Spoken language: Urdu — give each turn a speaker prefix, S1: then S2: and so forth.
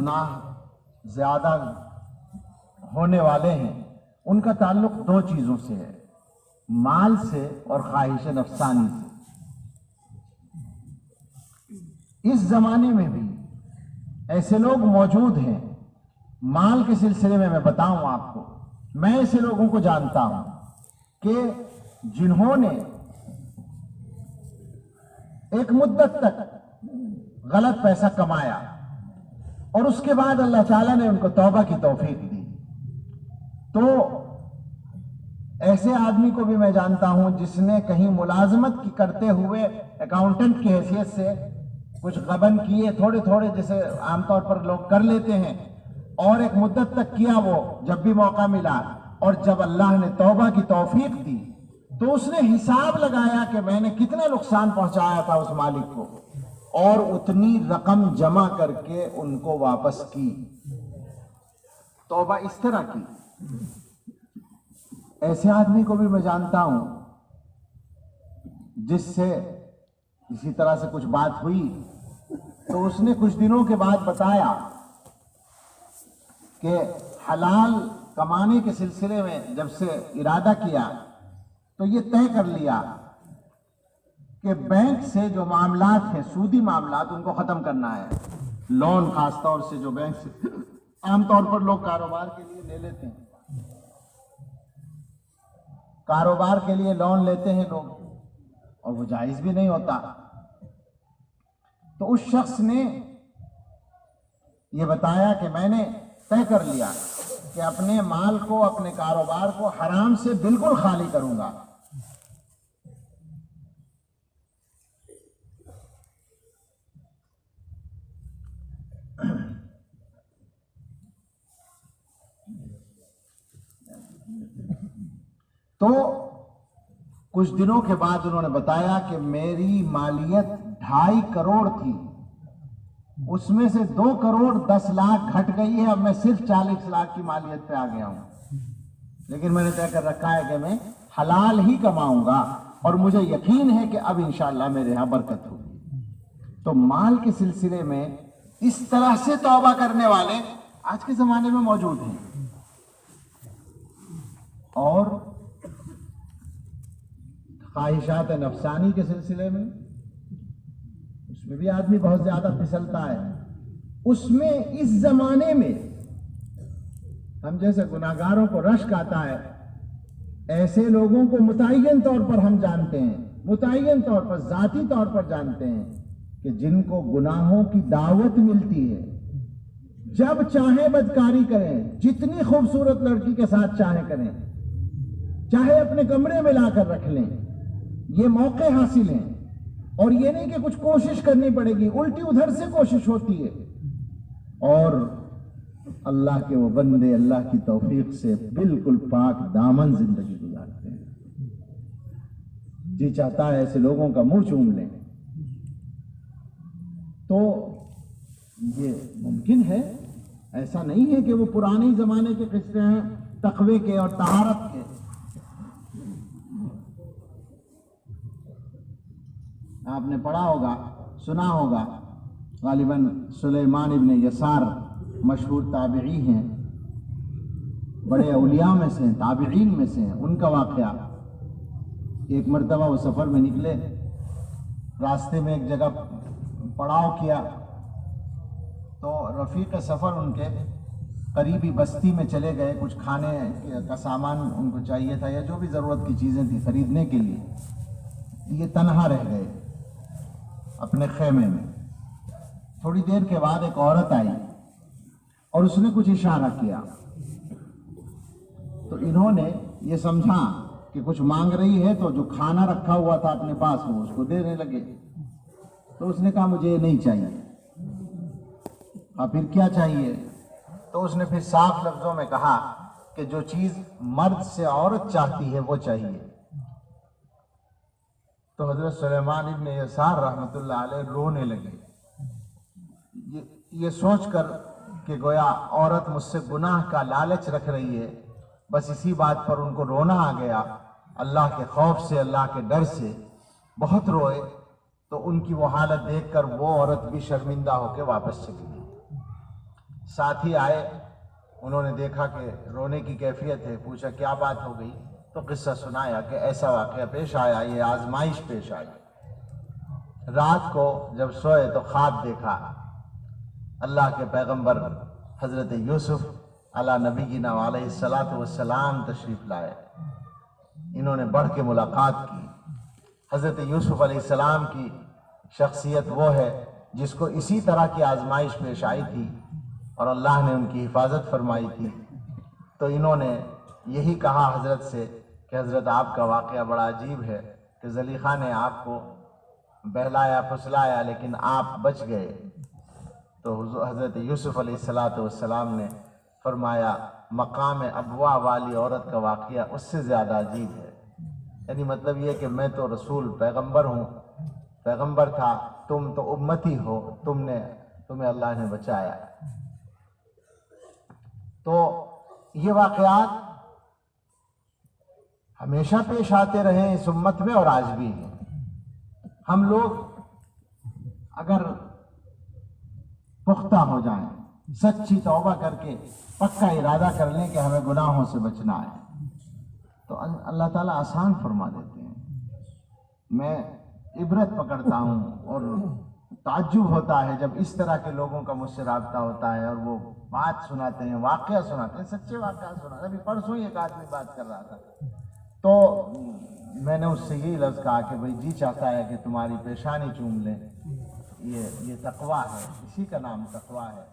S1: گناہ زیادہ ہونے والے ہیں ان کا تعلق دو چیزوں سے ہے، مال سے اور خواہش نفسانی سے۔ اس زمانے میں بھی ایسے لوگ موجود ہیں، مال کے سلسلے میں بتاؤں آپ کو، میں ایسے لوگوں کو جانتا ہوں کہ جنہوں نے ایک مدت تک غلط پیسہ کمایا اور اس کے بعد اللہ تعالیٰ نے ان کو توبہ کی توفیق دی، تو ایسے آدمی کو بھی میں جانتا ہوں جس نے کہیں ملازمت کی کرتے ہوئے اکاؤنٹنٹ کی حیثیت سے کچھ غبن کیے تھوڑے تھوڑے، جیسے عام طور پر لوگ کر لیتے ہیں، اور ایک مدت تک کیا وہ جب بھی موقع ملا، اور جب اللہ نے توبہ کی توفیق دی تو اس نے حساب لگایا کہ میں نے کتنا نقصان پہنچایا تھا اس مالک کو، اور اتنی رقم جمع کر کے ان کو واپس کی۔ توبہ اس طرح کی۔ ایسے آدمی کو بھی میں جانتا ہوں جس سے اسی طرح سے کچھ بات ہوئی تو اس نے کچھ دنوں کے بعد بتایا کہ حلال کمانے کے سلسلے میں جب سے ارادہ کیا تو یہ طے کر لیا کہ بینک سے جو معاملات ہیں، سودی معاملات، ان کو ختم کرنا ہے۔ لون خاص طور سے جو بینک سے عام طور پر لوگ کاروبار کے لیے لے لیتے ہیں، کاروبار کے لیے لون لیتے ہیں لوگ، اور وہ جائز بھی نہیں ہوتا۔ تو اس شخص نے یہ بتایا کہ میں نے طے کر لیا کہ اپنے مال کو، اپنے کاروبار کو حرام سے بالکل خالی کروں گا۔ تو کچھ دنوں کے بعد انہوں نے بتایا کہ میری مالیت 2.5 کروڑ تھی، اس میں سے 2 کروڑ 10 لاکھ گھٹ گئی ہے، اب میں صرف 40 لاکھ کی مالیت پہ آ گیا ہوں، لیکن میں نے طے کر رکھا ہے کہ میں حلال ہی کماؤں گا، اور مجھے یقین ہے کہ اب انشاءاللہ میرے یہاں برکت ہوگی۔ تو مال کے سلسلے میں اس طرح سے توبہ کرنے والے آج کے زمانے میں موجود ہیں۔ اور خواہشات نفسانی کے سلسلے میں اس میں بھی آدمی بہت زیادہ پھسلتا ہے۔ اس میں اس زمانے میں ہم جیسے گناہگاروں کو رشک آتا ہے، ایسے لوگوں کو متعین طور پر ہم جانتے ہیں، متعین طور پر، ذاتی طور پر جانتے ہیں کہ جن کو گناہوں کی دعوت ملتی ہے، جب چاہے بدکاری کریں، جتنی خوبصورت لڑکی کے ساتھ چاہے کریں، چاہے اپنے کمرے میں لا کر رکھ لیں، یہ موقع حاصل ہیں، اور یہ نہیں کہ کچھ کوشش کرنی پڑے گی، الٹی ادھر سے کوشش ہوتی ہے، اور اللہ کے وہ بندے اللہ کی توفیق سے بالکل پاک دامن زندگی گزارتے ہیں۔ جی چاہتا ہے ایسے لوگوں کا منہ چوم لیں۔ تو یہ ممکن ہے، ایسا نہیں ہے کہ وہ پرانے زمانے کے قصے ہیں تقوی کے اور طہارت کے۔ آپ نے پڑھا ہوگا، سنا ہوگا، غالباً سلیمان ابن یسار مشہور تابعی ہیں، بڑے اولیاء میں سے ہیں، تابعین میں سے ہیں۔ ان کا واقعہ، ایک مرتبہ وہ سفر میں نکلے، راستے میں ایک جگہ پڑاؤ کیا تو رفیق سفر ان کے قریبی بستی میں چلے گئے، کچھ کھانے کا سامان ان کو چاہیے تھا یا جو بھی ضرورت کی چیزیں تھی خریدنے کے لیے، یہ تنہا رہ گئے اپنے خیمے میں۔ تھوڑی دیر کے بعد ایک عورت آئی اور اس نے کچھ اشارہ کیا، تو انہوں نے یہ سمجھا کہ کچھ مانگ رہی ہے، تو جو کھانا رکھا ہوا تھا اپنے پاس وہ اس کو دینے لگے۔ تو اس نے کہا مجھے یہ نہیں چاہیے۔ پھر کیا چاہیے؟ تو اس نے پھر صاف لفظوں میں کہا کہ جو چیز مرد سے عورت چاہتی ہے وہ چاہیے۔ تو حضرت سلیمان ابن یسار رحمۃ اللہ علیہ رونے لگے، یہ سوچ کر کہ گویا عورت مجھ سے گناہ کا لالچ رکھ رہی ہے، بس اسی بات پر ان کو رونا آ گیا، اللہ کے خوف سے، اللہ کے ڈر سے بہت روئے۔ تو ان کی وہ حالت دیکھ کر وہ عورت بھی شرمندہ ہو کے واپس چلی گئی۔ ساتھی آئے, انہوں نے دیکھا کہ رونے کی کیفیت ہے, پوچھا کیا بات ہو گئی, تو قصہ سنایا کہ ایسا واقعہ پیش آیا, یہ آزمائش پیش آئی. رات کو جب سوئے تو خواب دیکھا, اللہ کے پیغمبر حضرت یوسف علی نبینا علیہ الصلاۃ والسلام تشریف لائے. انہوں نے بڑھ کے ملاقات کی. حضرت یوسف علیہ السلام کی شخصیت وہ ہے جس کو اسی طرح کی آزمائش پیش آئی تھی اور اللہ نے ان کی حفاظت فرمائی تھی. تو انہوں نے یہی کہا حضرت سے کہ حضرت آپ کا واقعہ بڑا عجیب ہے کہ زلیخا نے آپ کو بہلایا پھسلایا لیکن آپ بچ گئے. تو حضرت یوسف علیہ الصلاۃ والسلام نے فرمایا مقام ابوا والی عورت کا واقعہ اس سے زیادہ عجیب ہے. یعنی مطلب یہ کہ میں تو رسول پیغمبر ہوں, پیغمبر تھا, تم تو امتی ہو, تمہیں اللہ نے بچایا. تو یہ واقعات ہمیشہ پیش آتے رہے اس امت میں اور آج بھی ہیں. ہم لوگ اگر پختہ ہو جائیں, سچی توبہ کر کے پکا ارادہ کر لیں کہ ہمیں گناہوں سے بچنا ہے, تو اللہ تعالیٰ آسان فرما دیتے ہیں. میں عبرت پکڑتا ہوں اور تعجب ہوتا ہے جب اس طرح کے لوگوں کا مجھ سے رابطہ ہوتا ہے اور وہ بات سناتے ہیں, واقعہ سناتے ہیں, سچے واقعہ سناتے ہیں. ابھی پرسوں ایک آدمی بات کر رہا تھا, تو میں نے اس سے یہی لفظ کہا کہ بھئی جی چاہتا ہے کہ تمہاری پیشانی چوم لیں, یہ تقویٰ ہے, اسی کا نام تقویٰ ہے.